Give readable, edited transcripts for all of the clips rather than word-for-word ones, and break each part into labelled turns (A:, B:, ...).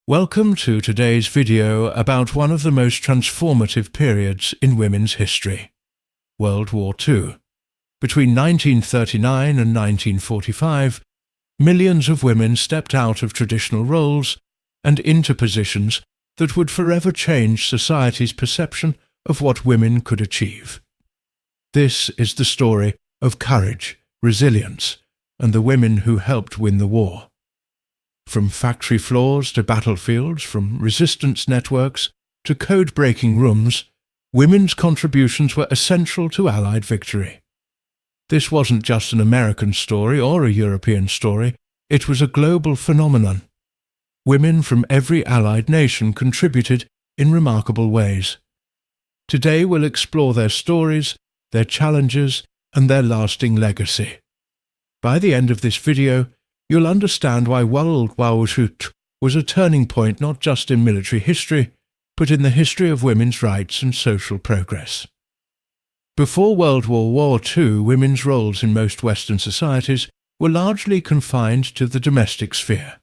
A: Welcome to today's video about one of the most transformative periods in women's history, World War II. Between 1939 and 1945, millions of women stepped out of traditional roles and into positions that would forever change society's perception of what women could achieve. This is the story of courage, resilience, and the women who helped win the war. From factory floors to battlefields, from resistance networks to code-breaking rooms, women's contributions were essential to Allied victory. This wasn't just an American story or a European story, it was a global phenomenon. Women from every Allied nation contributed in remarkable ways. Today we'll explore their stories, their challenges, and their lasting legacy. By the end of this video, you'll understand why World War II was a turning point not just in military history, but in the history of women's rights and social progress. Before World War II, women's roles in most Western societies were largely confined to the domestic sphere.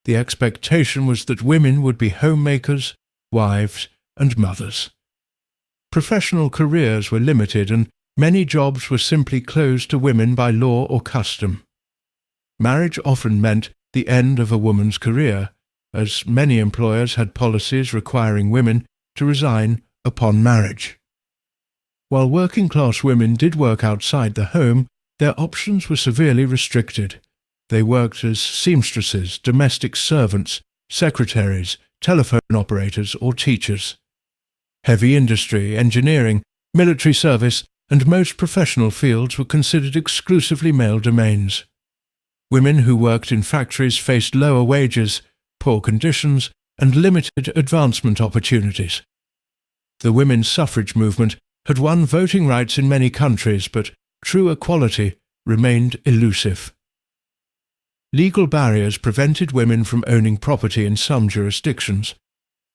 A: The expectation was that women would be homemakers, wives, and mothers. Professional careers were limited, and many jobs were simply closed to women by law or custom. Marriage often meant the end of a woman's career, as many employers had policies requiring women to resign upon marriage. While working-class women did work outside the home, their options were severely restricted. They worked as seamstresses, domestic servants, secretaries, telephone operators, or teachers. Heavy industry, engineering, military service, and most professional fields were considered exclusively male domains. Women who worked in factories faced lower wages, poor conditions, and limited advancement opportunities. The women's suffrage movement had won voting rights in many countries, but true equality remained elusive. Legal barriers prevented women from owning property in some jurisdictions,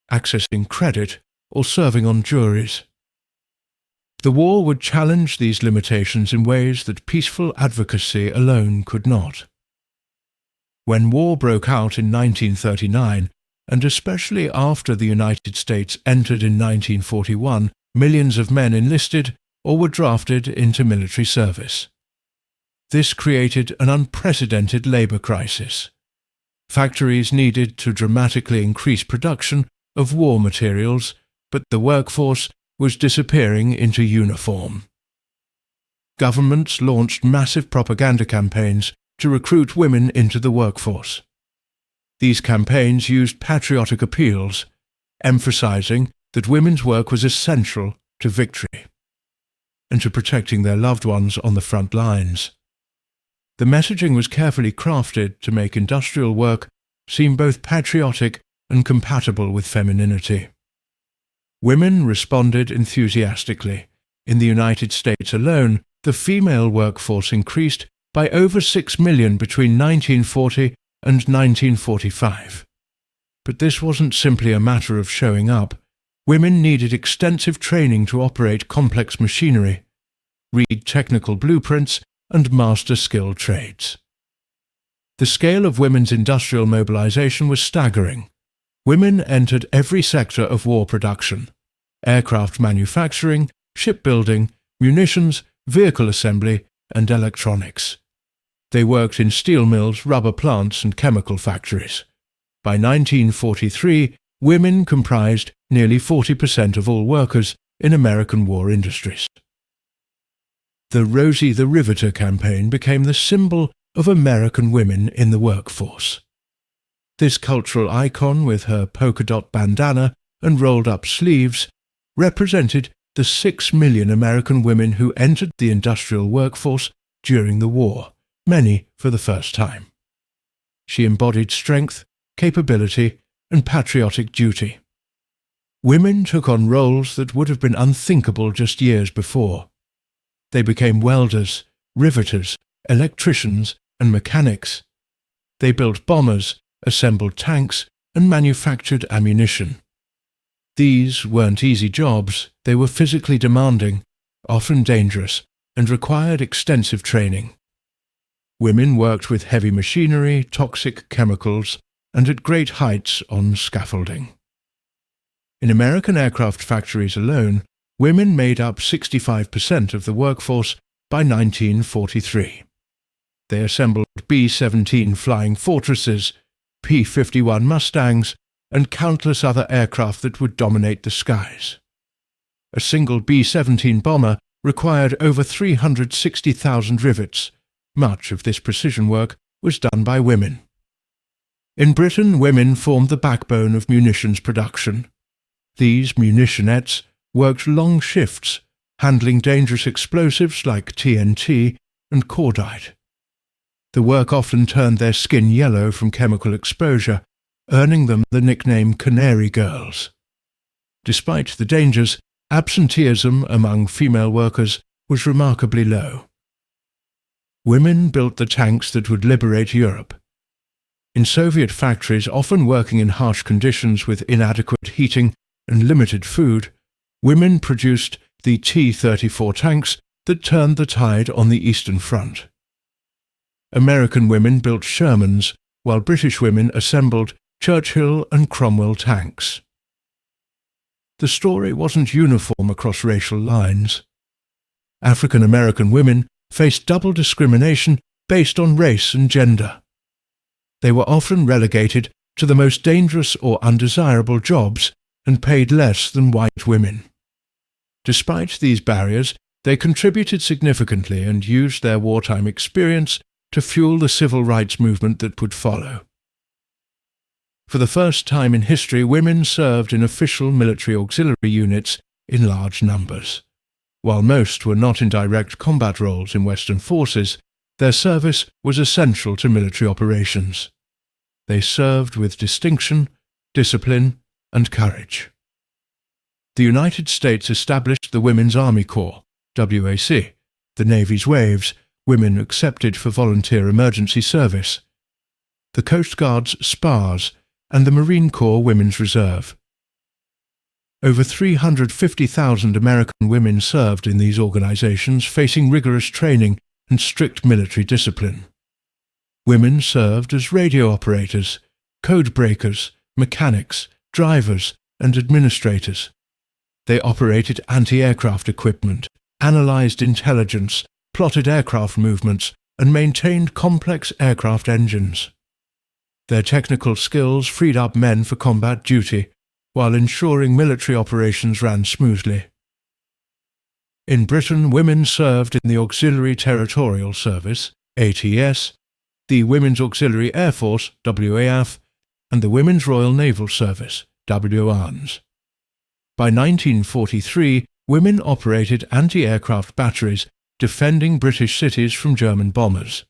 A: accessing credit, or serving on juries. The war would challenge these limitations in ways that peaceful advocacy alone could not. When war broke out in 1939, and especially after the United States entered in 1941, millions of men enlisted or were drafted into military service. This created an unprecedented labor crisis. Factories needed to dramatically increase production of war materials, but the workforce was disappearing into uniform. Governments launched massive propaganda campaigns to recruit women into the workforce. These campaigns used patriotic appeals, emphasizing that women's work was essential to victory and to protecting their loved ones on the front lines. The messaging was carefully crafted to make industrial work seem both patriotic and compatible with femininity. Women responded enthusiastically. In the United States alone, the female workforce increased by over 6 million between 1940 and 1945. But this wasn't simply a matter of showing up. Women needed extensive training to operate complex machinery, read technical blueprints, and master skilled trades. The scale of women's industrial mobilization was staggering. Women entered every sector of war production: aircraft manufacturing, shipbuilding, munitions, vehicle assembly, and electronics. They worked in steel mills, rubber plants, and chemical factories. By 1943, women comprised nearly 40% of all workers in American war industries. The Rosie the Riveter campaign became the symbol of American women in the workforce. This cultural icon, with her polka-dot bandana and rolled-up sleeves, represented the 6 million American women who entered the industrial workforce during the war, many for the first time. She embodied strength, capability, and patriotic duty. Women took on roles that would have been unthinkable just years before. They became welders, riveters, electricians, and mechanics. They built bombers, assembled tanks, and manufactured ammunition. These weren't easy jobs. They were physically demanding, often dangerous, and required extensive training. Women worked with heavy machinery, toxic chemicals, and at great heights on scaffolding. In American aircraft factories alone, women made up 65% of the workforce by 1943. They assembled B-17 Flying Fortresses, P-51 Mustangs, and countless other aircraft that would dominate the skies. A single B-17 bomber required over 360,000 rivets. Much of this precision work was done by women. In Britain, women formed the backbone of munitions production. These munitionettes worked long shifts, handling dangerous explosives like TNT and cordite. The work often turned their skin yellow from chemical exposure, earning them the nickname Canary Girls. Despite the dangers, absenteeism among female workers was remarkably low. Women built the tanks that would liberate Europe. In Soviet factories, often working in harsh conditions with inadequate heating and limited food, women produced the T-34 tanks that turned the tide on the Eastern Front. American women built Shermans, while British women assembled Churchill and Cromwell tanks. The story wasn't uniform across racial lines. African American women faced double discrimination based on race and gender. They were often relegated to the most dangerous or undesirable jobs and paid less than white women. Despite these barriers, they contributed significantly and used their wartime experience to fuel the civil rights movement that would follow. For the first time in history, women served in official military auxiliary units in large numbers. While most were not in direct combat roles in Western forces, their service was essential to military operations. They served with distinction, discipline, and courage. The United States established the Women's Army Corps, WAC, the Navy's WAVES, women accepted for volunteer emergency service, the Coast Guard's SPAs, and the Marine Corps Women's Reserve. Over 350,000 American women served in these organizations, facing rigorous training and strict military discipline. Women served as radio operators, code breakers, mechanics, drivers, and administrators. They operated anti-aircraft equipment, analyzed intelligence, plotted aircraft movements, and maintained complex aircraft engines. Their technical skills freed up men for combat duty, while ensuring military operations ran smoothly. In Britain, women served in the Auxiliary Territorial Service, ATS, the Women's Auxiliary Air Force, WAF, and the Women's Royal Naval Service, WANS. By 1943, women operated anti-aircraft batteries defending British cities from German bombers.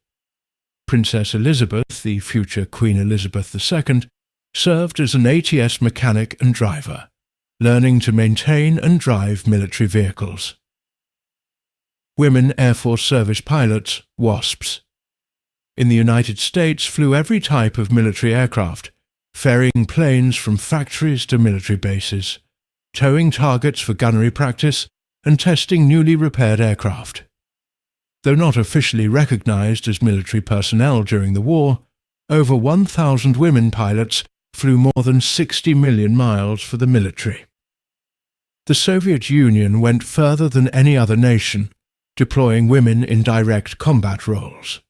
A: Princess Elizabeth, the future Queen Elizabeth II, served as an ATS mechanic and driver, learning to maintain and drive military vehicles. Women Air Force Service pilots, WASPs. In the United States, flew every type of military aircraft, ferrying planes from factories to military bases, towing targets for gunnery practice, and testing newly repaired aircraft. Though not officially recognized as military personnel during the war, over 1,000 women pilots flew more than 60 million miles for the military. The Soviet Union went further than any other nation, deploying women in direct combat roles.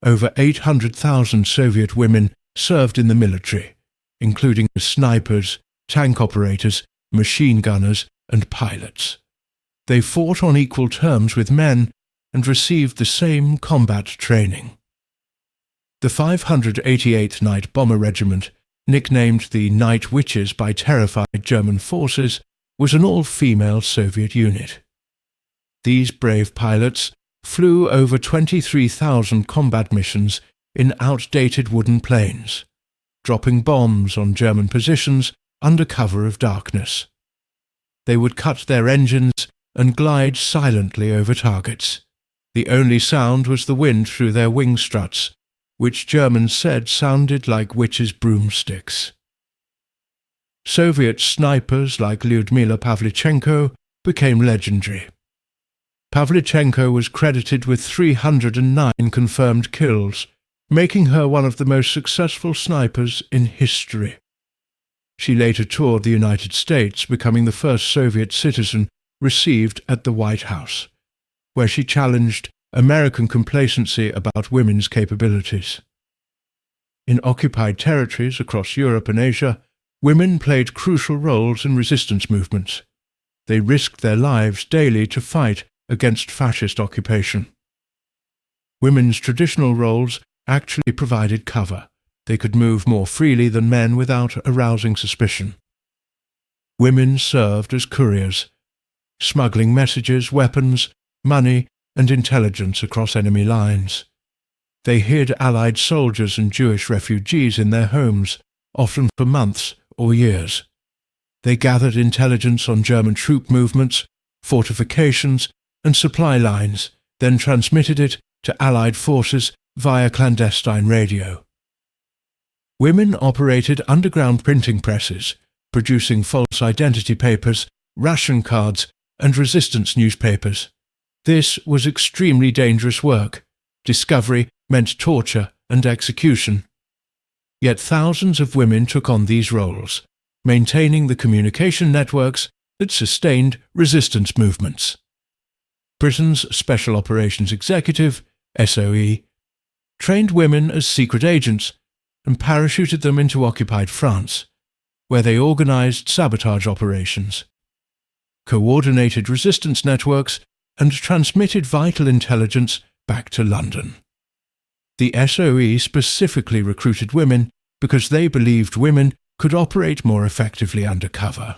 A: Over 800,000 Soviet women served in the military, including snipers, tank operators, machine gunners, and pilots. They fought on equal terms with men and received the same combat training. The 588th Night Bomber Regiment, nicknamed the Night Witches by terrified German forces, was an all-female Soviet unit. These brave pilots flew over 23,000 combat missions in outdated wooden planes, dropping bombs on German positions under cover of darkness. They would cut their engines and glide silently over targets. The only sound was the wind through their wing struts, which Germans said sounded like witches' broomsticks. Soviet snipers like Lyudmila Pavlichenko became legendary. Pavlichenko was credited with 309 confirmed kills, making her one of the most successful snipers in history. She later toured the United States, becoming the first Soviet citizen received at the White House, where she challenged American complacency about women's capabilities. In occupied territories across Europe and Asia, women played crucial roles in resistance movements. They risked their lives daily to fight against fascist occupation. Women's traditional roles actually provided cover. They could move more freely than men without arousing suspicion. Women served as couriers, smuggling messages, weapons, money, and intelligence across enemy lines. They hid Allied soldiers and Jewish refugees in their homes, often for months or years. They gathered intelligence on German troop movements, fortifications, and supply lines, then transmitted it to Allied forces via clandestine radio. Women operated underground printing presses, producing false identity papers, ration cards, and resistance newspapers. This was extremely dangerous work. Discovery meant torture and execution. Yet thousands of women took on these roles, maintaining the communication networks that sustained resistance movements. Britain's Special Operations Executive, SOE, trained women as secret agents and parachuted them into occupied France, where they organized sabotage operations, coordinated resistance networks, and transmitted vital intelligence back to London. The SOE specifically recruited women because they believed women could operate more effectively undercover.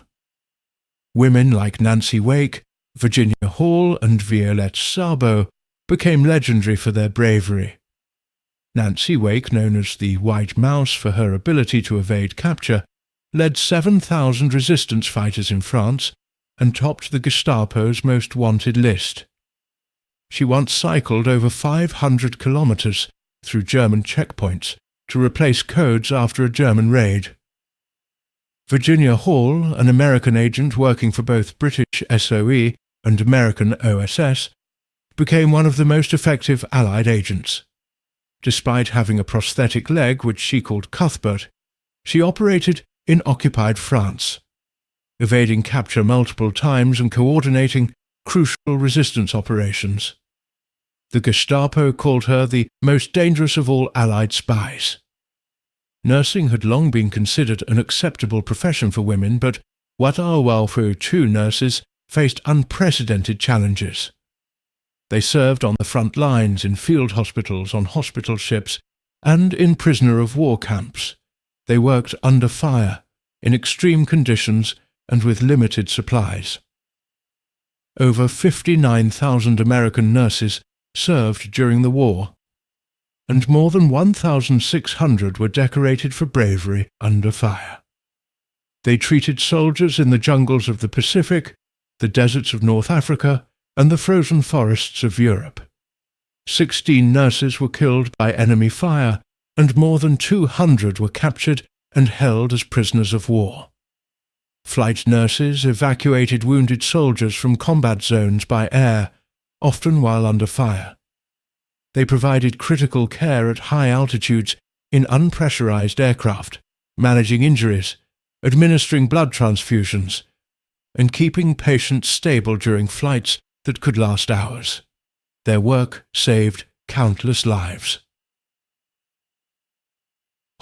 A: Women like Nancy Wake, Virginia Hall, and Violette Szabo became legendary for their bravery. Nancy Wake, known as the White Mouse for her ability to evade capture, led 7,000 resistance fighters in France and topped the Gestapo's most wanted list. She once cycled over 500 kilometers through German checkpoints to replace codes after a German raid. Virginia Hall, an American agent working for both British SOE and American OSS, became one of the most effective Allied agents. Despite having a prosthetic leg which she called Cuthbert, she operated in occupied France, evading capture multiple times and coordinating crucial resistance operations. The Gestapo called her the most dangerous of all Allied spies. Nursing had long been considered an acceptable profession for women, but Wadawafu-2 nurses faced unprecedented challenges. They served on the front lines, in field hospitals, on hospital ships, and in prisoner-of-war camps. They worked under fire, in extreme conditions, and with limited supplies. Over 59,000 American nurses served during the war, and more than 1,600 were decorated for bravery under fire. They treated soldiers in the jungles of the Pacific, the deserts of North Africa, and the frozen forests of Europe. 16 nurses were killed by enemy fire, and more than 200 were captured and held as prisoners of war. Flight nurses evacuated wounded soldiers from combat zones by air, often while under fire. They provided critical care at high altitudes in unpressurized aircraft, managing injuries, administering blood transfusions, and keeping patients stable during flights that could last hours. Their work saved countless lives.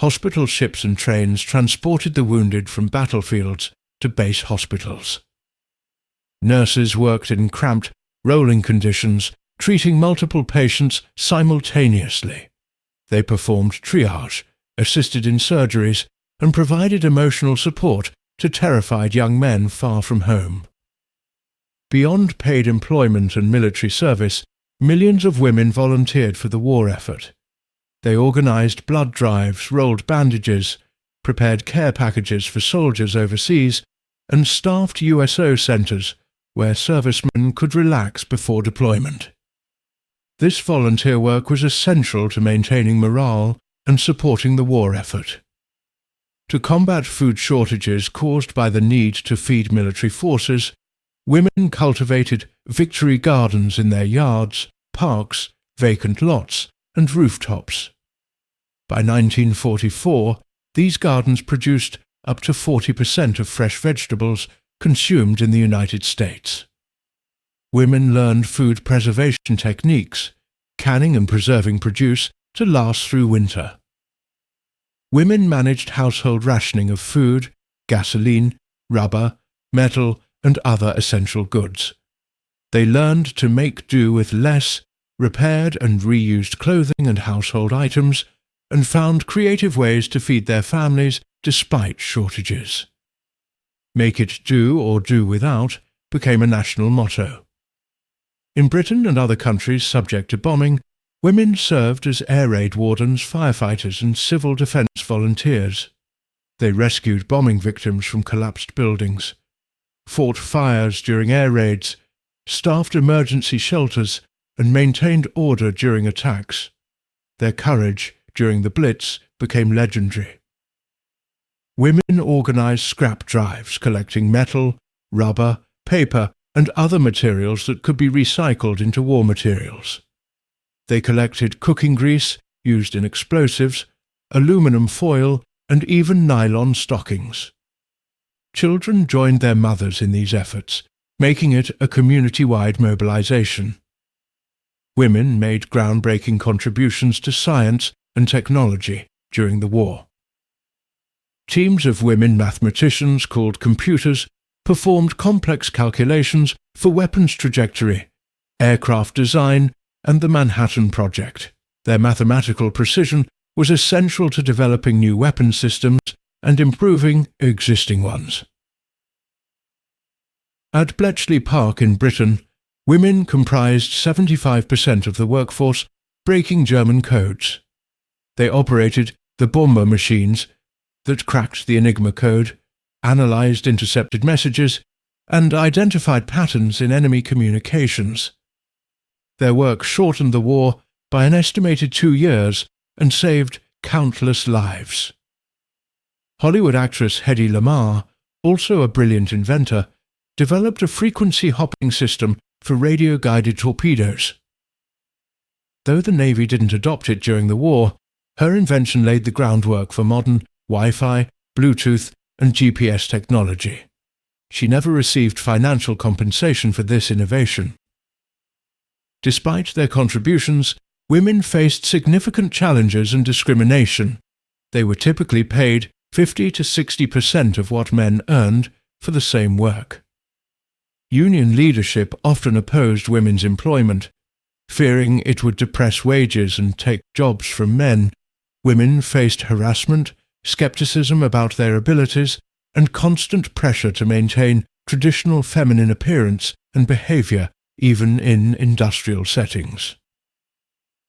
A: Hospital ships and trains transported the wounded from battlefields to base hospitals. Nurses worked in cramped, rolling conditions, treating multiple patients simultaneously. They performed triage, assisted in surgeries, and provided emotional support to terrified young men far from home. Beyond paid employment and military service, millions of women volunteered for the war effort. They organized blood drives, rolled bandages, prepared care packages for soldiers overseas, and staffed USO centers where servicemen could relax before deployment. This volunteer work was essential to maintaining morale and supporting the war effort. To combat food shortages caused by the need to feed military forces, women cultivated victory gardens in their yards, parks, vacant lots, and rooftops. By 1944, these gardens produced up to 40% of fresh vegetables consumed in the United States. Women learned food preservation techniques, canning and preserving produce to last through winter. Women managed household rationing of food, gasoline, rubber, metal, and other essential goods. They learned to make do with less, repaired and reused clothing and household items, and found creative ways to feed their families despite shortages. Make it do or do without became a national motto. In Britain and other countries subject to bombing, women served as air raid wardens, firefighters, and civil defence volunteers. They rescued bombing victims from collapsed buildings, fought fires during air raids, staffed emergency shelters, and maintained order during attacks. Their courage during the Blitz became legendary. Women organised scrap drives collecting metal, rubber, paper, and other materials that could be recycled into war materials. They collected cooking grease used in explosives, aluminum foil, and even nylon stockings. Children joined their mothers in these efforts, making it a community-wide mobilization. Women made groundbreaking contributions to science and technology during the war. Teams of women mathematicians called computers performed complex calculations for weapons trajectory, aircraft design, and the Manhattan Project. Their mathematical precision was essential to developing new weapon systems and improving existing ones. At Bletchley Park in Britain, women comprised 75% of the workforce, breaking German codes. They operated the bomber machines that cracked the Enigma code, analysed intercepted messages, and identified patterns in enemy communications. Their work shortened the war by an estimated 2 years and saved countless lives. Hollywood actress Hedy Lamarr, also a brilliant inventor, developed a frequency hopping system for radio-guided torpedoes. Though the Navy didn't adopt it during the war, her invention laid the groundwork for modern Wi-Fi, Bluetooth, and GPS technology. She never received financial compensation for this innovation. Despite their contributions, women faced significant challenges and discrimination. They were typically paid 50 to 60% of what men earned for the same work. Union leadership often opposed women's employment. Fearing it would depress wages and take jobs from men, women faced harassment, skepticism about their abilities, and constant pressure to maintain traditional feminine appearance and behaviour even in industrial settings.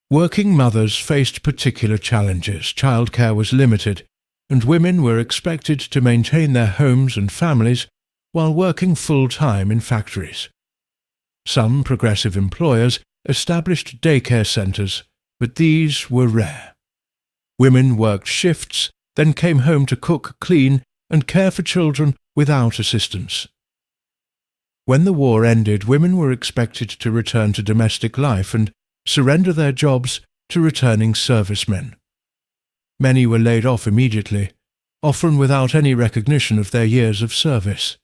A: Working mothers faced particular challenges. Childcare was limited, and women were expected to maintain their homes and families while working full-time in factories. Some progressive employers established daycare centres, but these were rare. Women worked shifts, then came home to cook, clean, and care for children without assistance. When the war ended, women were expected to return to domestic life and surrender their jobs to returning servicemen. Many were laid off immediately, often without any recognition of their years of service.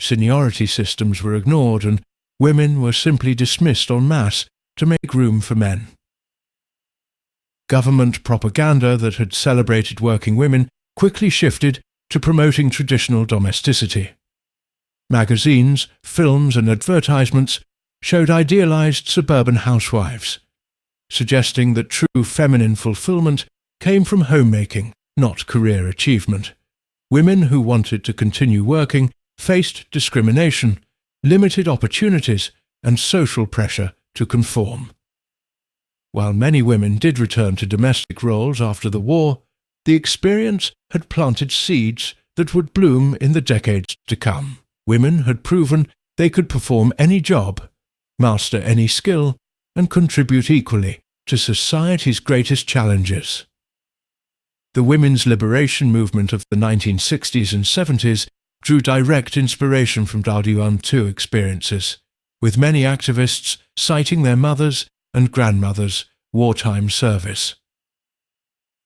A: Seniority systems were ignored, and women were simply dismissed en masse to make room for men. Government propaganda that had celebrated working women quickly shifted to promoting traditional domesticity. Magazines, films, and advertisements showed idealized suburban housewives, suggesting that true feminine fulfillment came from homemaking, not career achievement. Women who wanted to continue working faced discrimination, limited opportunities, and social pressure to conform. While many women did return to domestic roles after the war, the experience had planted seeds that would bloom in the decades to come. Women had proven they could perform any job, master any skill, and contribute equally to society's greatest challenges. The women's liberation movement of the 1960s and 70s drew direct inspiration from wwii experiences, with many activists citing their mothers' and grandmothers' wartime service.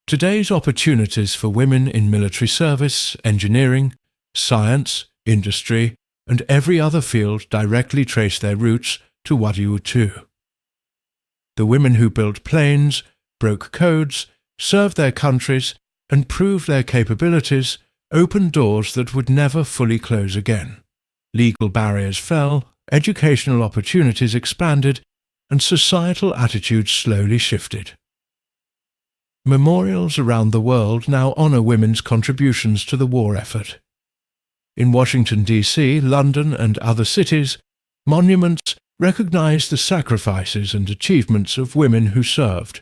A: Today's opportunities for women in military service, engineering, science, industry, and every other field directly trace their roots to wwii. The women who built planes, broke codes, served their countries, and proved their capabilities opened doors that would never fully close again. Legal barriers fell, educational opportunities expanded, and societal attitudes slowly shifted. Memorials around the world now honor women's contributions to the war effort. In Washington, D.C., London, and other cities, monuments recognize the sacrifices and achievements of women who served.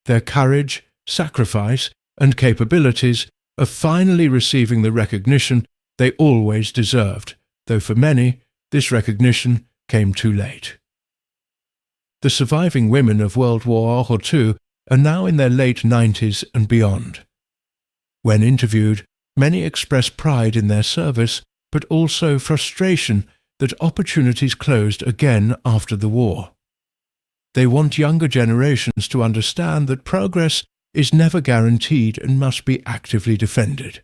A: Their courage, sacrifice, and capabilities of finally receiving the recognition they always deserved, though for many, this recognition came too late. The surviving women of World War II are now in their late 90s and beyond. When interviewed, many express pride in their service, but also frustration that opportunities closed again after the war. They want younger generations to understand that progress is never guaranteed and must be actively defended.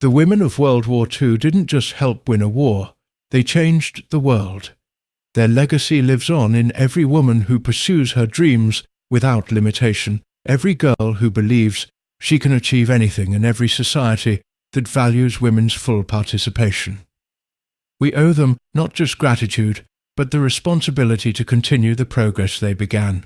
A: The women of World War II didn't just help win a war, they changed the world. Their legacy lives on in every woman who pursues her dreams without limitation, every girl who believes she can achieve anything, and every society that values women's full participation. We owe them not just gratitude, but the responsibility to continue the progress they began.